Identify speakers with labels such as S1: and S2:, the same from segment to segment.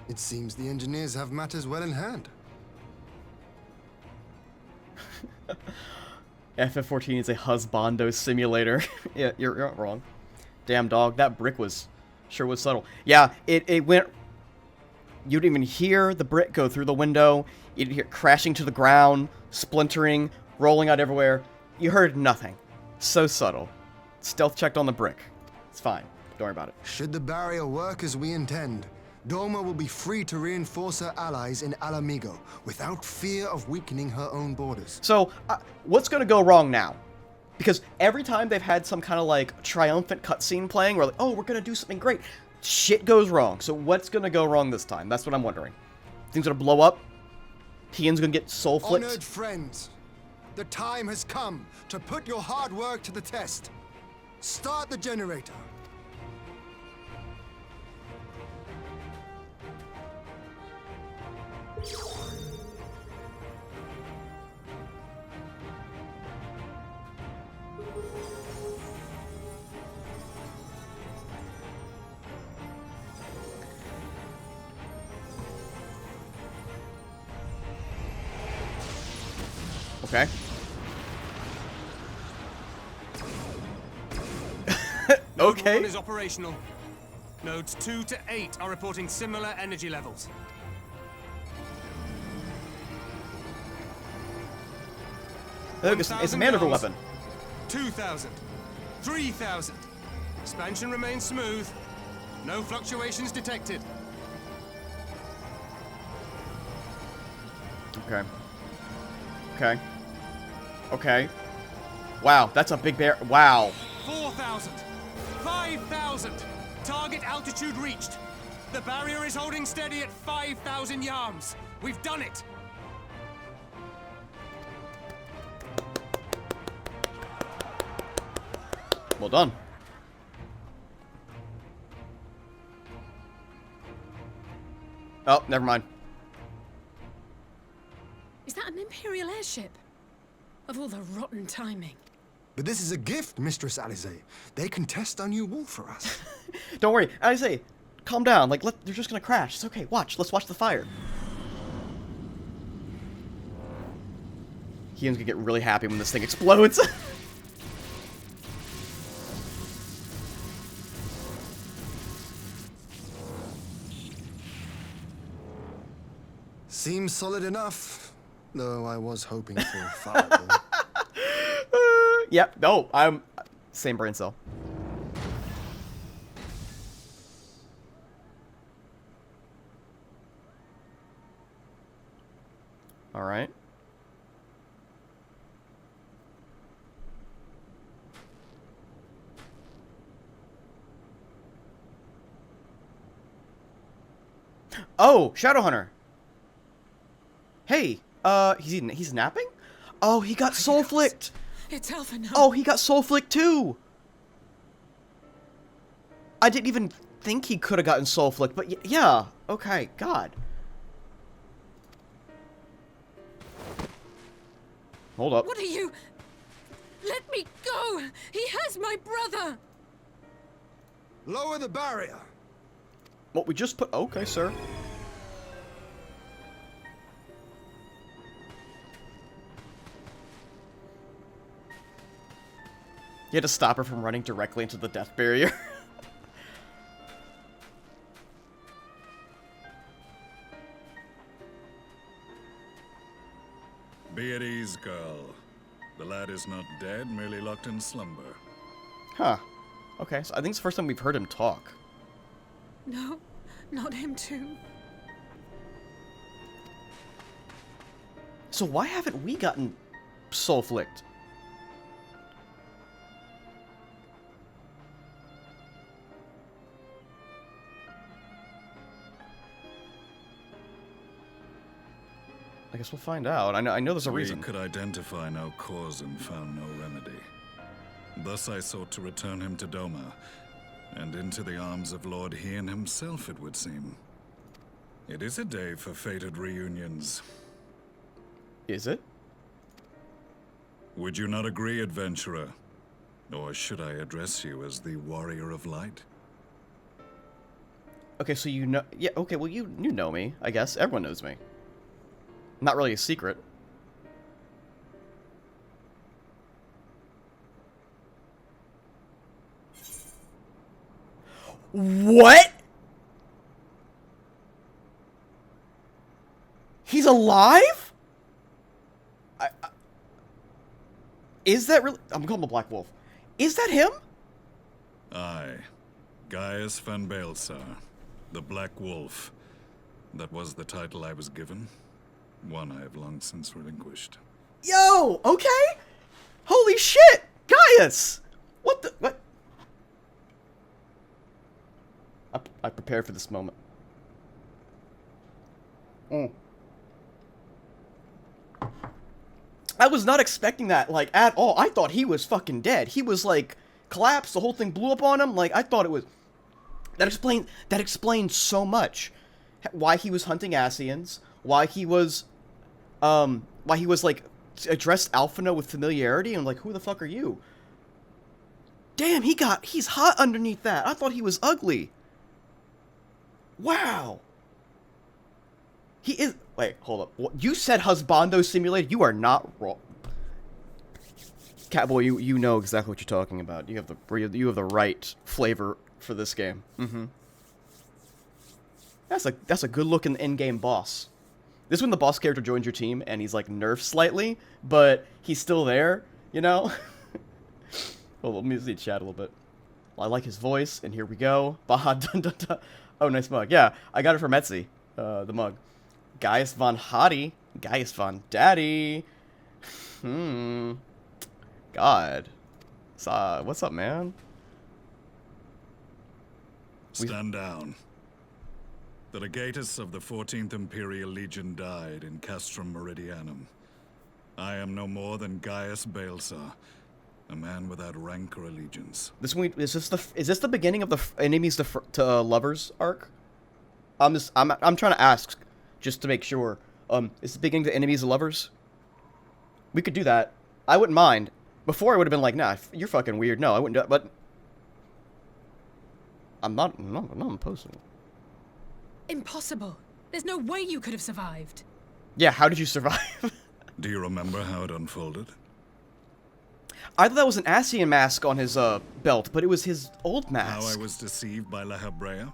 S1: It seems the engineers have matters well in hand.
S2: FF14 is a husbando simulator. Yeah, you're not wrong. Damn dog, that brick sure was subtle. Yeah, it went. You didn't even hear the brick go through the window. You didn't hear it crashing to the ground, splintering, rolling out everywhere. You heard nothing. So subtle. Stealth checked on the brick. It's fine. Don't worry about it.
S1: Should the barrier work as we intend, Doma will be free to reinforce her allies in Alamigo without fear of weakening her own borders.
S2: So, what's going to go wrong now? Because every time they've had some kind of, like, triumphant cutscene playing, where like, oh, we're going to do something great, shit goes wrong. So what's going to go wrong this time? That's what I'm wondering. Things going to blow up? Tian's going to get soul flicked?
S1: Honored friends, the time has come to put your hard work to the test. Start the generator.
S2: Okay. Okay.
S3: One is operational. Nodes 2 to 8 are reporting similar energy levels.
S2: Look, it's a maneuver weapon.
S3: 2,000. 3,000. Expansion remains smooth. No fluctuations detected.
S2: Okay. Okay. Okay. Wow, that's a big bear. Wow.
S3: 4,000. 5,000. Target altitude reached. The barrier is holding steady at 5,000 yards. We've done it.
S2: Well done. Oh, never mind.
S4: Is that an Imperial airship? Of all the rotten timing.
S1: But this is a gift, Mistress Alize. They can test our new wall for us.
S2: Don't worry, Alize, calm down. Like, they're just gonna crash. It's okay. Watch. Let's watch the fire. Ian's gonna get really happy when this thing explodes.
S1: Seems solid enough, though I was hoping for fireball.
S2: Yep. No, I'm same brain cell. All right. Oh, Shadowhunter. Hey, he's napping? Oh, he got soul flicked.
S4: It's Alpha now.
S2: Oh, he got soul flicked too. I didn't even think he could have gotten soul flicked, but yeah. Okay, God. Hold up.
S4: What are you? Let me go! He has my brother!
S1: Lower the barrier.
S2: What we just put... Okay, sir. You had to stop her from running directly into the death barrier.
S5: Be at ease, girl. The lad is not dead, merely locked in slumber.
S2: Huh. Okay, so I think it's the first time we've heard him talk.
S4: No, not him too.
S2: So why haven't we gotten soul flicked? I guess we'll find out. I know there's a reason.
S5: We could identify no cause and found no remedy. Thus I sought to return him to Doma, and into the arms of Lord Hien himself, it would seem. It is a day for fated reunions.
S2: Is it?
S5: Would you not agree, adventurer? Or should I address you as the Warrior of Light?
S2: Okay, so you know... Yeah, okay, well, you know me, I guess. Everyone knows me. Not really a secret. What? He's alive? Is that really... I'm calling him a Black Wolf. Is that him?
S5: Aye. Gaius van Baelsar, the Black Wolf. That was the title I was given. One I have long since relinquished.
S2: Yo, okay. Holy shit, Gaius. What the... What? I prepared for this moment. I was not expecting that, like, at all. I thought he was fucking dead. He was, like, collapsed. The whole thing blew up on him. Like, I thought it was... That explains so much. Why he was hunting Ascians. Why he was, like, addressed Alphina with familiarity. And, like, who the fuck are you? Damn, he's hot underneath that. I thought he was ugly. Wow. He is... Wait, hold up. What, you said Husbando Simulator? You are not wrong. Catboy, you know exactly what you're talking about. You have the right flavor for this game. Mm-hmm. That's a good looking in-game boss. This is when the boss character joins your team and he's like nerfed slightly, but he's still there, you know? Well, let me see chat a little bit. Well, I like his voice, and here we go. Baha dun dun dun. Oh, nice mug. Yeah, I got it from Etsy, the mug. Gaius von Hottie. Gaius von Daddy. God. What's up, man?
S5: Stand down. The legatus of the 14th Imperial Legion died in Castrum Meridianum. I am no more than Gaius Baelsar, a man without rank or allegiance.
S2: Is this the beginning of the enemies to lovers arc? I'm trying to ask, just to make sure. Is the beginning the enemies to lovers? We could do that. I wouldn't mind. Before I would have been like, nah, you're fucking weird. No, I wouldn't do it. But I'm not opposed to it.
S4: Impossible. There's no way you could have survived.
S2: Yeah, how did you survive?
S5: Do you remember how it unfolded?
S2: I thought that was an Ascian mask on his belt, but it was his old mask.
S5: How I was deceived by La Habrea?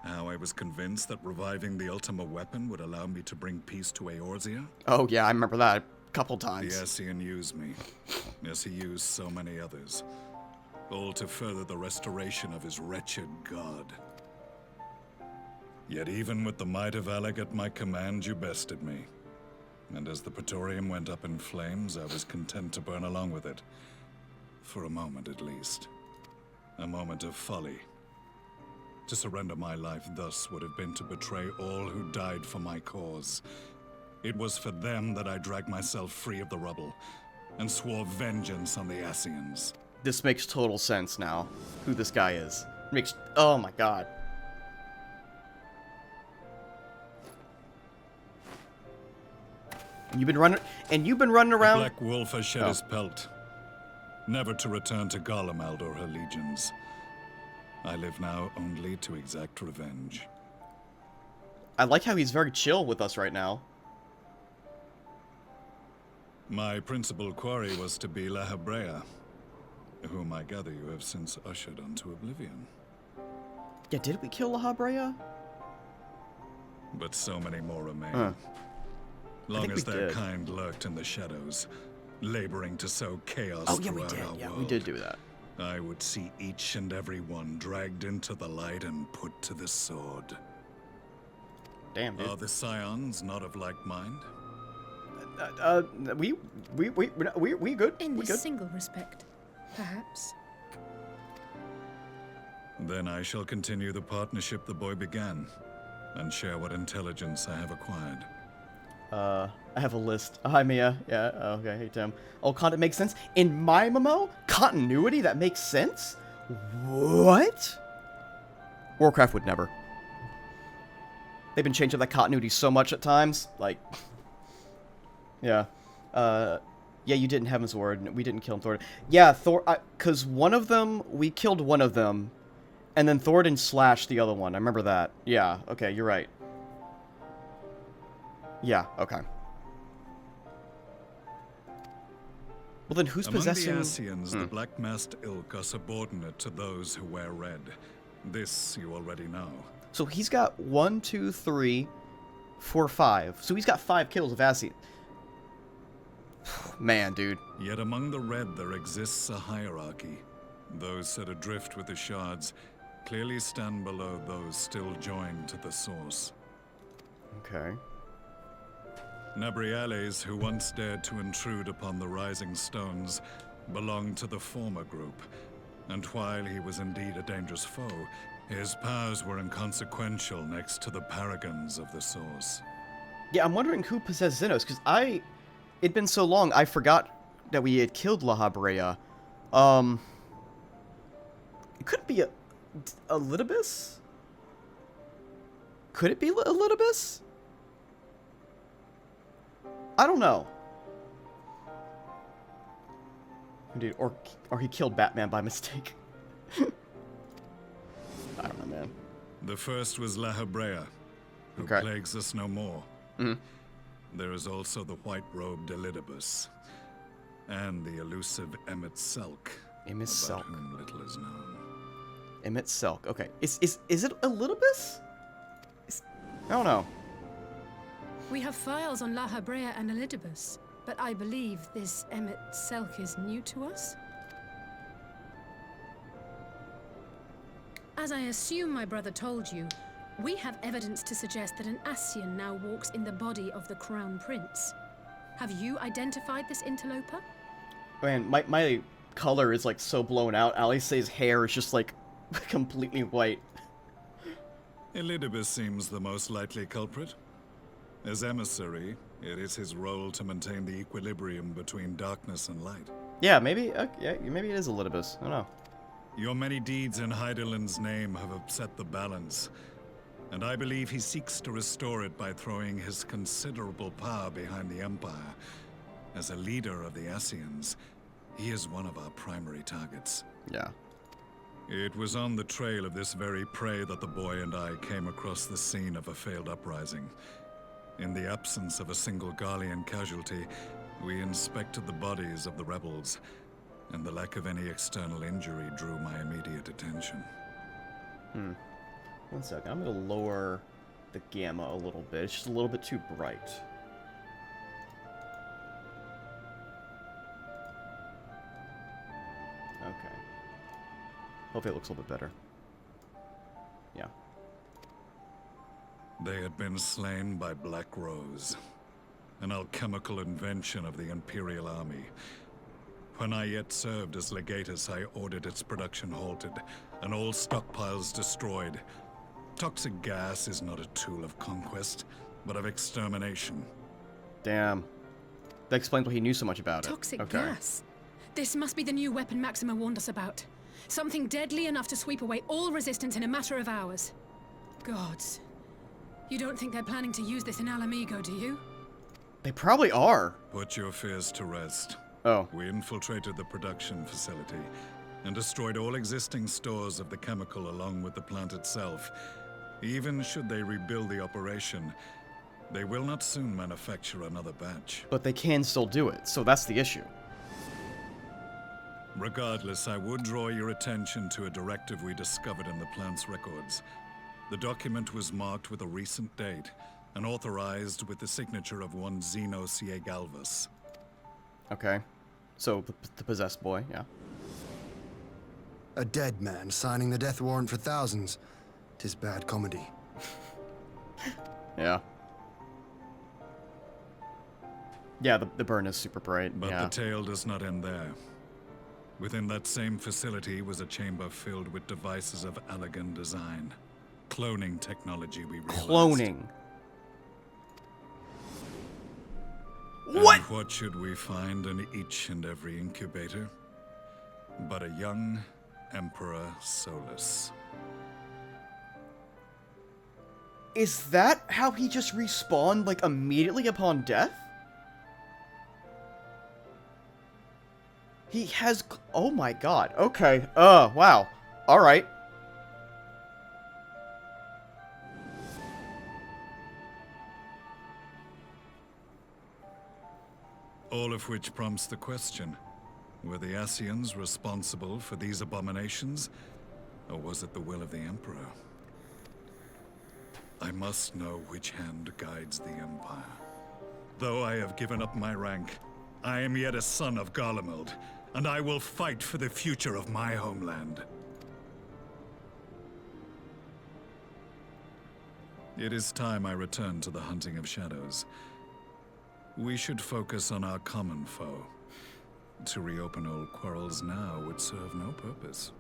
S5: How I was convinced that reviving the Ultima weapon would allow me to bring peace to Eorzea?
S2: Oh yeah, I remember that a couple times.
S5: The Ascian used me, as he used so many others, all to further the restoration of his wretched god. Yet even with the might of Alec at my command, you bested me. And as the Praetorium went up in flames, I was content to burn along with it. For a moment, at least. A moment of folly. To surrender my life thus would have been to betray all who died for my cause. It was for them that I dragged myself free of the rubble, and swore vengeance on the Ascians.
S2: This makes total sense now, who this guy is. Oh my god. You've been running around.
S5: The Black Wolf has shed his pelt, never to return to Garlemald or her legions. I live now only to exact revenge.
S2: I like how he's very chill with us right now.
S5: My principal quarry was to be La Habrea, whom I gather you have since ushered onto oblivion.
S2: Yeah, did we kill La Habrea?
S5: But so many more remain. Long as their
S2: did.
S5: kind lurked in the shadows, laboring to sow chaos
S2: Oh yeah, we
S5: throughout
S2: did.
S5: our
S2: Yeah,
S5: world.
S2: we did do that.
S5: I would see each and every one dragged into the light and put to the sword.
S2: Damn, dude.
S5: Are the scions not of like mind?
S2: We good.
S4: In
S2: We
S4: this
S2: good.
S4: single respect, perhaps.
S5: Then I shall continue the partnership the boy began, and share what intelligence I have acquired.
S2: I have a list. Hi, Mia. Yeah, okay, hey, Tim. Oh, content makes sense? In my MMO? Continuity that makes sense? What? Warcraft would never. They've been changing that continuity so much at times. Like, yeah. Yeah, you didn't have his word. We didn't kill him, Thor. Yeah, Thor, because one of them, we killed one of them, And then Thoradin slashed the other one. I remember that. Yeah, okay, you're right. Yeah, okay. Well, then who's possessing...
S5: Among the Ascians, the black-masked ilk are subordinate to those who wear red. This you already know.
S2: So he's got 1, 2, 3, 4, 5. So he's got 5 kills of Ascian. Man, dude.
S5: Yet among the red there exists a hierarchy. Those set adrift with the shards clearly stand below those still joined to the source.
S2: Okay.
S5: Nabriales, who once dared to intrude upon the Rising Stones, belonged to the former group, and while he was indeed a dangerous foe, his powers were inconsequential next to the paragons of the Source.
S2: Yeah, I'm wondering who possessed Xenos, because it'd been so long, I forgot that we had killed La Habrea. It could be a Elidibus? Could it be a Elidibus? I don't know. Dude, or he killed Batman by mistake. I don't know, man.
S5: The first was La Habrea, who
S2: Okay.
S5: plagues us no more.
S2: Mhm.
S5: There is also the white-robed Elidibus, and the elusive Emmett Selk,
S2: Emmett
S5: about
S2: Selk.
S5: whom little is known.
S2: Emmett Selk. Okay. Is it Elidibus? I don't know.
S4: We have files on La Habrea and Elidibus, but I believe this Emmett Selk is new to us. As I assume my brother told you, we have evidence to suggest that an Ascian now walks in the body of the Crown Prince. Have you identified this interloper?
S2: Man, my color is like so blown out. Alice's hair is just like completely white.
S5: Elidibus seems the most likely culprit. As emissary, it is his role to maintain the equilibrium between darkness and light.
S2: Yeah, maybe maybe it is Elidibus. I don't know.
S5: Your many deeds in Hydaelyn's name have upset the balance, and I believe he seeks to restore it by throwing his considerable power behind the Empire. As a leader of the Ascians, he is one of our primary targets.
S2: Yeah.
S5: It was on the trail of this very prey that the boy and I came across the scene of a failed uprising. In the absence of a single Garlean casualty, we inspected the bodies of the rebels, and the lack of any external injury drew my immediate attention.
S2: 1 second. I'm gonna lower the gamma a little bit. It's just a little bit too bright. Okay. Hopefully it looks a little bit better. Yeah.
S5: They had been slain by Black Rose, an alchemical invention of the Imperial Army. When I yet served as legatus, I ordered its production halted, and all stockpiles destroyed. Toxic gas is not a tool of conquest, but of extermination.
S2: Damn. That explains why he knew so much about
S4: Toxic
S2: it. Okay.
S4: gas. This must be the new weapon Maxima warned us about. Something deadly enough to sweep away all resistance in a matter of hours. Gods. You don't think they're planning to use this in Alamigo, do you?
S2: They probably are.
S5: Put your fears to rest.
S2: Oh.
S5: We infiltrated the production facility and destroyed all existing stores of the chemical along with the plant itself. Even should they rebuild the operation, they will not soon manufacture another batch.
S2: But they can still do it, so that's the issue.
S5: Regardless, I would draw your attention to a directive we discovered in the plant's records. The document was marked with a recent date and authorized with the signature of one Zeno Ciegalvus.
S2: Okay. So, the possessed boy, yeah.
S1: A dead man signing the death warrant for thousands. 'Tis bad comedy.
S2: Yeah. Yeah, the burn is super bright,
S5: But
S2: yeah.
S5: the tale does not end there. Within that same facility was a chamber filled with devices of elegant design. Cloning technology, we realized.
S2: Cloning.
S5: And what should we find in each and every incubator? But a young Emperor Solus.
S2: Is that how he just respawned, like, immediately upon death? He has... Oh my god. Okay. Wow. Alright.
S5: of which prompts the question, were the Ascians responsible for these abominations, or was it the will of the Emperor? I must know which hand guides the Empire. Though I have given up my rank, I am yet a son of Garlemald, and I will fight for the future of my homeland. It is time I return to the hunting of shadows. We should focus on our common foe. To reopen old quarrels now would serve no purpose.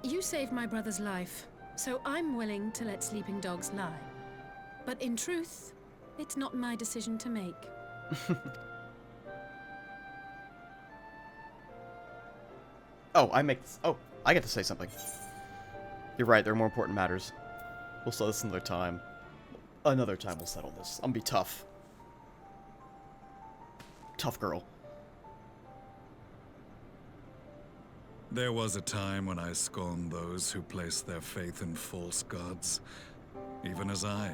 S4: You saved my brother's life, so I'm willing to let sleeping dogs lie. But in truth, it's not my decision to make.
S2: Oh, I get to say something. You're right, there are more important matters. We'll settle this another time. Another time we'll settle this. I'm gonna be tough. Tough girl.
S5: There was a time when I scorned those who placed their faith in false gods, even as I,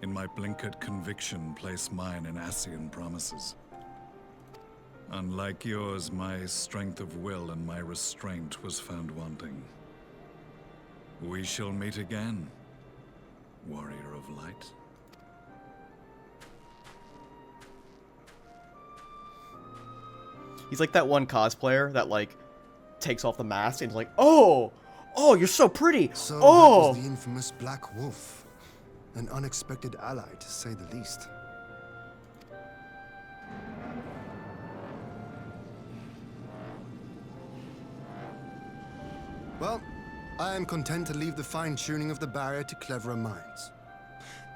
S5: in my blinkered conviction, place mine in Ascian promises. Unlike yours, my strength of will and my restraint was found wanting. We shall meet again, warrior of light.
S2: He's like that one cosplayer that, like, takes off the mask and is like, oh, you're so pretty.
S1: So
S2: oh,
S1: that was the infamous Black Wolf. An unexpected ally, to say the least. Well, I am content to leave the fine-tuning of the barrier to cleverer minds.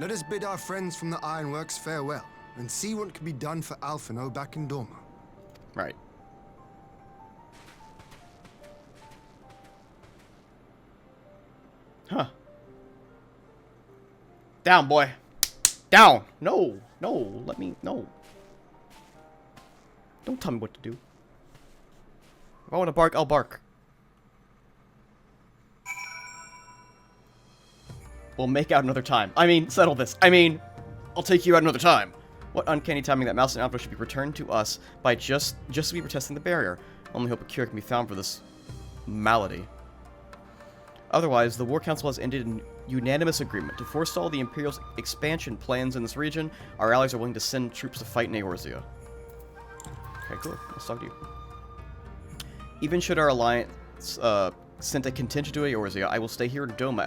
S1: Let us bid our friends from the Ironworks farewell, and see what can be done for Alphino back in Dorma.
S2: right. Huh. Down, boy. Down. No. Let me. No. Don't tell me what to do. If I want to bark, I'll bark. We'll make out another time. I mean, settle this. I mean, I'll take you out another time. What uncanny timing that Mouse and Alpha should be returned to us by just as we were testing the barrier. Only hope a cure can be found for this malady. Otherwise, the War Council has ended in unanimous agreement to forestall the Imperial's expansion plans in this region. Our allies are willing to send troops to fight in Eorzea. Okay, cool. Let's talk to you. Even should our alliance send a contingent to Eorzea, I will stay here in Doma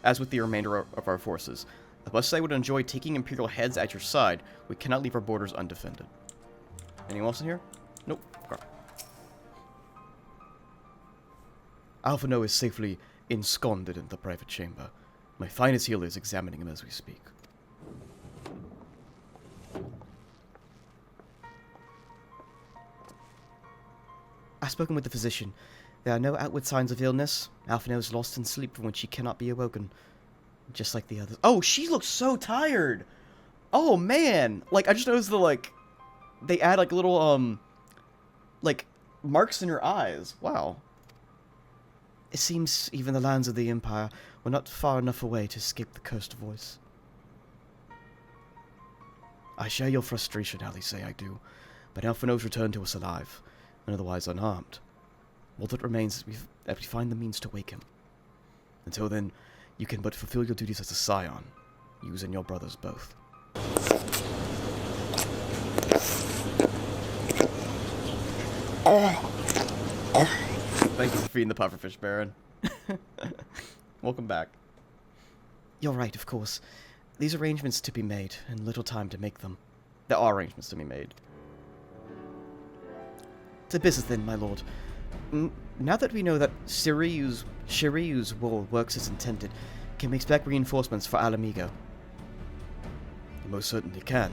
S2: as with the remainder of our forces. As much as I would enjoy taking Imperial heads at your side, we cannot leave our borders undefended. Anyone else in here? Nope. Okay. Alphino is safely ensconced in the private chamber. My finest healer is examining him as we speak. I've spoken with the physician. There are no outward signs of illness. Alphino is lost in sleep from which she cannot be awoken. Just like the others. Oh, she looks so tired! Oh, man! Like, I just noticed the, like... They add, like, little, like, marks in her eyes. Wow. It seems even the lands of the Empire were not far enough away to escape the cursed voice. I share your frustration, Alisay, I do. But Alphino's returned to us alive, and otherwise unharmed. All that remains is that we find the means to wake him. Until then, you can but fulfill your duties as a scion, you and your brothers both. Thank you for feeding the pufferfish, Baron. Welcome back. You're right, of course. These arrangements to be made, and little time to make them. There are arrangements to be made. To business then, my lord. Now that we know that Shiryu's war works as intended, can we expect reinforcements for Alamigo? You most certainly can.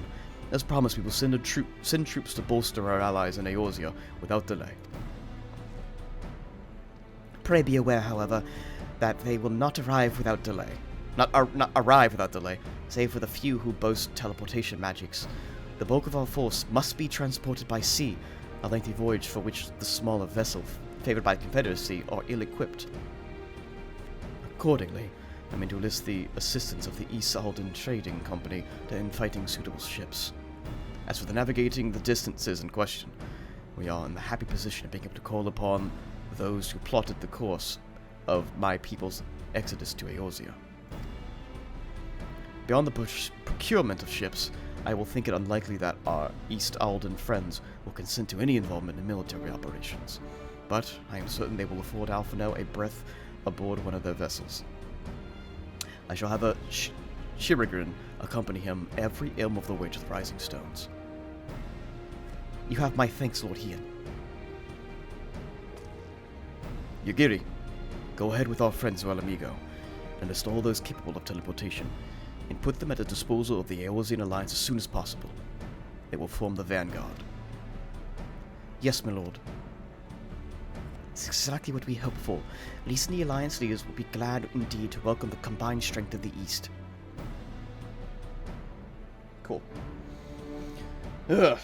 S2: As promised, we will send troops to bolster our allies in Eorzea without delay. Pray be aware, however, that they will not arrive without delay. Not arrive without delay, save for the few who boast teleportation magics. The bulk of our force must be transported by sea, a lengthy voyage for which the smaller vessel favored by the Confederacy are ill-equipped. Accordingly, I mean to enlist the assistance of the East Alden Trading Company to infighting suitable ships. As for the navigating the distances in question, we are in the happy position of being able to call upon those who plotted the course of my people's exodus to Eorzea. Beyond the procurement of ships, I will think it unlikely that our East Alden friends will consent to any involvement in military operations, but I am certain they will afford Alphinaud a berth aboard one of their vessels. I shall have a Shirigrin accompany him every ilm of the way to the Rising Stones. You have my thanks, Lord Hien. Yugiri, go ahead with our friends of Alamigo, and install those capable of teleportation, and put them at the disposal of the Eorzean Alliance as soon as possible. They will form the vanguard. Yes, my lord. It's exactly what we hoped for. At least the Alliance leaders will be glad indeed to welcome the combined strength of the East. Cool. Ugh.